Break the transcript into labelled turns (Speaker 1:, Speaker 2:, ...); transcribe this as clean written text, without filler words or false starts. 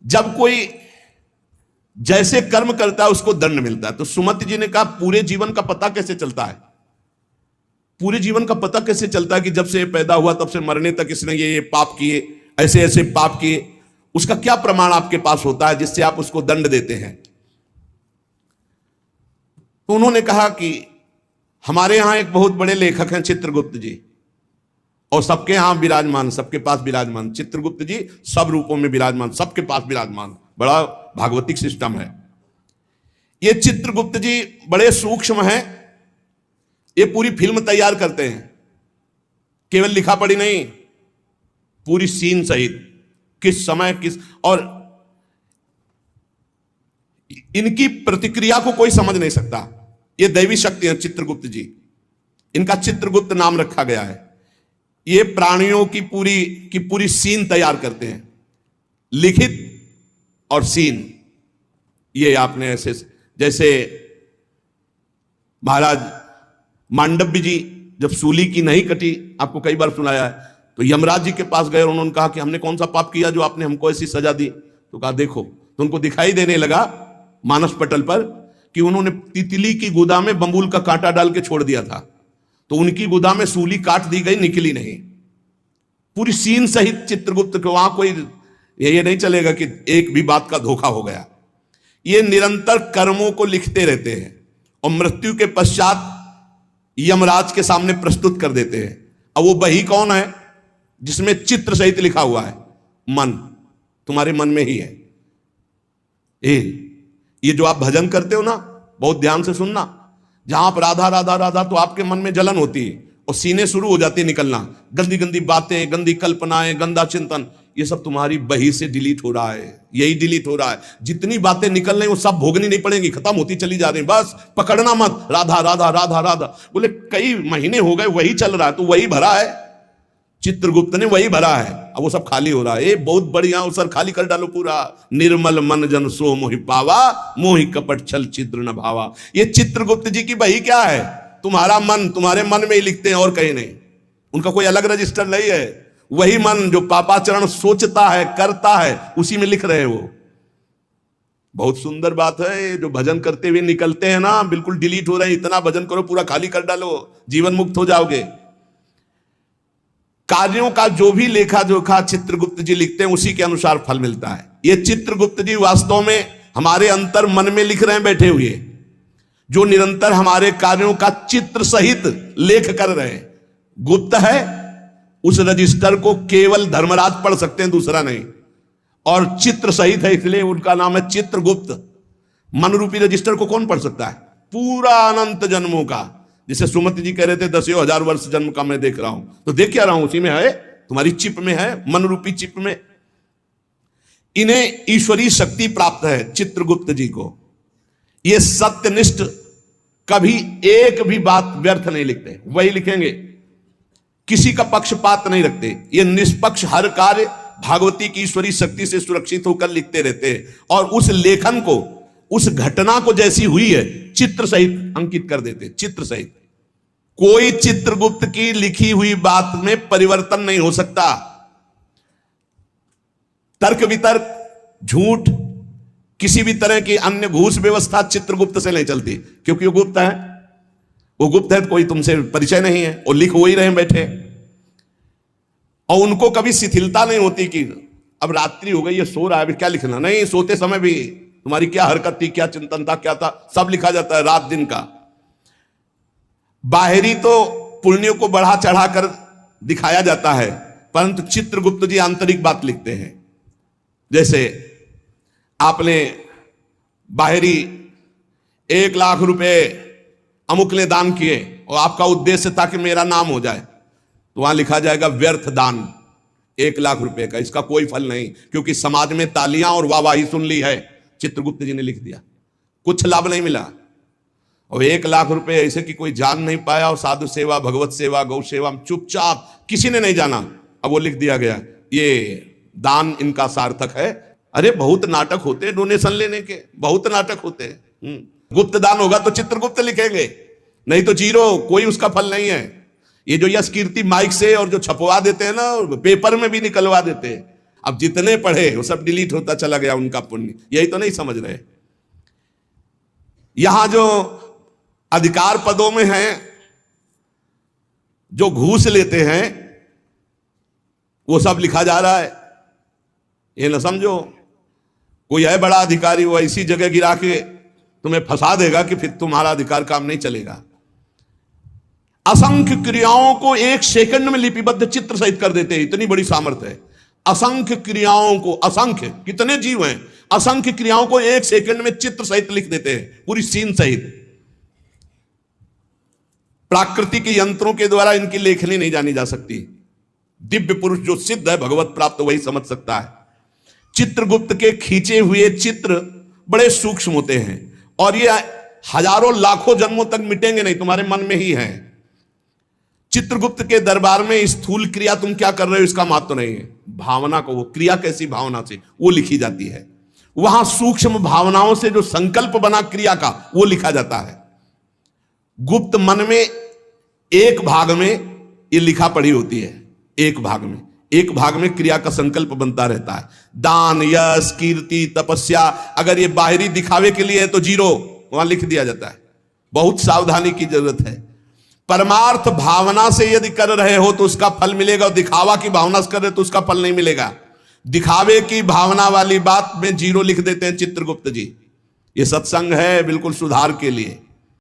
Speaker 1: जब कोई जैसे कर्म करता है उसको दंड मिलता है। तो सुमति जी ने कहा पूरे जीवन का पता कैसे चलता है? पूरे जीवन का पता कैसे चलता है कि जब से ये पैदा हुआ तब से मरने तक इसने ये पाप किए, ऐसे ऐसे पाप किए? उसका क्या प्रमाण आपके पास होता है जिससे आप उसको दंड देते हैं? तो उन्होंने कहा कि हमारे यहां एक बहुत बड़े लेखक हैं चित्रगुप्त जी, और सबके यहां विराजमान, सबके पास विराजमान। चित्रगुप्त जी सब रूपों में विराजमान, सबके पास विराजमान। बड़ा भागवतिक सिस्टम है। ये चित्रगुप्त जी बड़े सूक्ष्म हैं। ये पूरी फिल्म तैयार करते हैं, केवल लिखा पढ़ी नहीं, पूरी सीन सहित, किस समय किस, और इनकी प्रतिक्रिया को कोई समझ नहीं सकता। ये दैवी शक्ति है चित्रगुप्त जी। इनका चित्रगुप्त नाम रखा गया है। ये प्राणियों की पूरी सीन तैयार करते हैं, लिखित और सीन। ये आपने ऐसे, जैसे महाराज मांडव्य जी जब सूली की नहीं कटी, आपको कई बार सुनाया है, तो यमराज जी के पास गए और उन्होंने कहा कि हमने कौन सा पाप किया जो आपने हमको ऐसी सजा दी? तो कहा देखो, तो उनको दिखाई देने लगा मानस पटल पर कि उन्होंने तितली की गुदा में बंबूल का कांटा डाल के छोड़ दिया था, तो उनकी गुदा में सूली काट दी गई, निकली नहीं। पूरी सीन सहित चित्रगुप्त को, वहां कोई ये नहीं चलेगा कि एक भी बात का धोखा हो गया। ये निरंतर कर्मों को लिखते रहते हैं और मृत्यु के पश्चात यमराज के सामने प्रस्तुत कर देते हैं। अब वो बही कौन है? जिसमें चित्र सहित लिखा हुआ है, मन, तुम्हारे मन में ही है। ये जो आप भजन करते हो ना, बहुत ध्यान से सुनना, जहां आप राधा राधा राधा, तो आपके मन में जलन होती है और सीने शुरू हो जाती है निकलना, गंदी गंदी बातें, गंदी कल्पनाएं, गंदा चिंतन, ये सब तुम्हारी बही से डिलीट हो रहा है। यही डिलीट हो रहा है। जितनी बातें निकल रही वो सब भोगनी नहीं पड़ेंगी, खत्म होती चली जा रही। बस पकड़ना मत, राधा राधा राधा राधा। बोले कई महीने हो गए वही चल रहा है, तो वही भरा है, चित्रगुप्त ने वही भरा है। अब वो सब खाली हो रहा है। ये बहुत बढ़िया, सर खाली कर डालो पूरा। निर्मल मन जन सो मोहि पावा, मोहि कपट छल छिद्र न भावा। ये चित्रगुप्त जी की बही क्या है? तुम्हारा मन, तुम्हारे मन में ही लिखते हैं और कहीं नहीं। उनका कोई अलग रजिस्टर नहीं है। वही मन जो पापाचरण सोचता है, करता है, उसी में लिख रहे हैं वो। बहुत सुंदर बात है। जो भजन करते हुए निकलते हैं ना, बिल्कुल डिलीट हो रहे हैं। इतना भजन करो, पूरा खाली कर डालो, जीवन मुक्त हो जाओगे। कार्यों का जो भी लेखा जोखा चित्रगुप्त जी लिखते हैं, उसी के अनुसार फल मिलता है। ये चित्रगुप्त जी वास्तव में हमारे अंतर मन में लिख रहे हैं बैठे हुए, जो निरंतर हमारे कार्यों का चित्र सहित लेख कर रहे हैं। गुप्त है, उस रजिस्टर को केवल धर्मराज पढ़ सकते हैं, दूसरा नहीं। और चित्र सहित है, इसलिए उनका नाम है चित्रगुप्त। मन रूपी रजिस्टर को कौन पढ़ सकता है? पूरा अनंत जन्मों का। जिसे सुमति जी कह रहे थे 10,000 वर्ष जन्म का मैं देख रहा हूं, तो देख क्या रहा हूं? उसी में है, तुम्हारी चिप में है, मन रूपी चिप में। इन्हें ईश्वरीय शक्ति प्राप्त है चित्रगुप्त जी को। ये सत्यनिष्ठ, कभी एक भी बात व्यर्थ नहीं लिखते, वही लिखेंगे। किसी का पक्षपात नहीं रखते। ये निष्पक्ष हर कार्य भागवती की ईश्वरीय शक्ति से सुरक्षित होकर लिखते रहते हैं, और उस लेखन को, उस घटना को जैसी हुई है चित्र सहित अंकित कर देते, चित्र सहित। कोई चित्रगुप्त की लिखी हुई बात में परिवर्तन नहीं हो सकता। तर्क वितर्क, झूठ, किसी भी तरह की अन्य घूस व्यवस्था चित्रगुप्त से नहीं चलती, क्योंकि वो गुप्त है। वो गुप्त है, कोई तुमसे परिचय नहीं है, और लिख हो ही रहे बैठे। और उनको कभी शिथिलता नहीं होती कि अब रात्रि हो गई, ये सो रहा है, अभी क्या लिखना? नहीं, सोते समय भी तुम्हारी क्या हरकत थी, क्या चिंतन था, क्या था, सब लिखा जाता है, रात दिन का। बाहरी तो पुण्यों को बढ़ा चढ़ा कर दिखाया जाता है, परंतु चित्रगुप्त जी आंतरिक बात लिखते हैं। जैसे आपने बाहरी 1 लाख रुपए अमुक ने दान किए और आपका उद्देश्य था कि मेरा नाम हो जाए, तो वहां लिखा जाएगा व्यर्थ दान 1 लाख रुपए का, इसका कोई फल नहीं, क्योंकि समाज में तालियां और वाहवाही सुन ली है। चित्रगुप्त जी ने लिख दिया, कुछ लाभ नहीं मिला। और 1 लाख रुपए ऐसे कि कोई जान नहीं पाया, और साधु सेवा, भगवत सेवा, गौ सेवा चुपचाप किसी ने नहीं जाना। अब वो लिख दिया गया, ये दान इनका सार्थक है। अरे बहुत नाटक होते हैं डोनेशन लेने के, बहुत नाटक होते हैं। गुप्त दान होगा तो चित्रगुप्त लिखेंगे, नहीं तो जीरो, कोई उसका फल नहीं है। ये जो यश कीर्ति माइक से और जो छपवा देते हैं ना, पेपर में भी निकलवा देते हैं। अब जितने पढ़े वो सब डिलीट होता चला गया उनका पुण्य, यही तो नहीं समझ रहे। यहां जो अधिकार पदों में हैं, जो घूस लेते हैं, वो सब लिखा जा रहा है। ये ना समझो कोई है बड़ा अधिकारी, वो ऐसी जगह गिरा के तुम्हें फंसा देगा कि फिर तुम्हारा अधिकार काम नहीं चलेगा। असंख्य क्रियाओं को एक सेकंड में लिपिबद्ध चित्र सहित कर देते हैं, इतनी बड़ी सामर्थ्य है। असंख्य क्रियाओं को, असंख्य कितने जीव हैं, असंख्य क्रियाओं को एक सेकंड में चित्र सहित लिख देते हैं, पूरी सीन सहित। प्राकृतिक यंत्रों के द्वारा इनकी लेखनी नहीं जानी जा सकती। दिव्य पुरुष जो सिद्ध है, भगवत प्राप्त, वही समझ सकता है। चित्रगुप्त के खींचे हुए चित्र बड़े सूक्ष्म होते हैं और ये हजारों लाखों जन्मों तक मिटेंगे नहीं, तुम्हारे मन में ही है। चित्रगुप्त के दरबार में स्थूल क्रिया तुम क्या कर रहे हो इसका महत्व नहीं है, भावना को, वो क्रिया कैसी भावना से वो लिखी जाती है। वहां सूक्ष्म भावनाओं से जो संकल्प बना क्रिया का, वो लिखा जाता है। गुप्त मन में एक भाग में ये लिखा पड़ी होती है, एक भाग में क्रिया का संकल्प बनता रहता है। दान, यश, कीर्ति, तपस्या, अगर ये बाहरी दिखावे के लिए है तो 0 वहां लिख दिया जाता है। बहुत सावधानी की जरूरत है। परमार्थ भावना से यदि कर रहे हो तो उसका फल मिलेगा, और दिखावा की भावना से कर रहे हो तो उसका फल नहीं मिलेगा। दिखावे की भावना वाली बात में 0 लिख देते हैं चित्रगुप्त जी। ये सत्संग है बिल्कुल सुधार के लिए।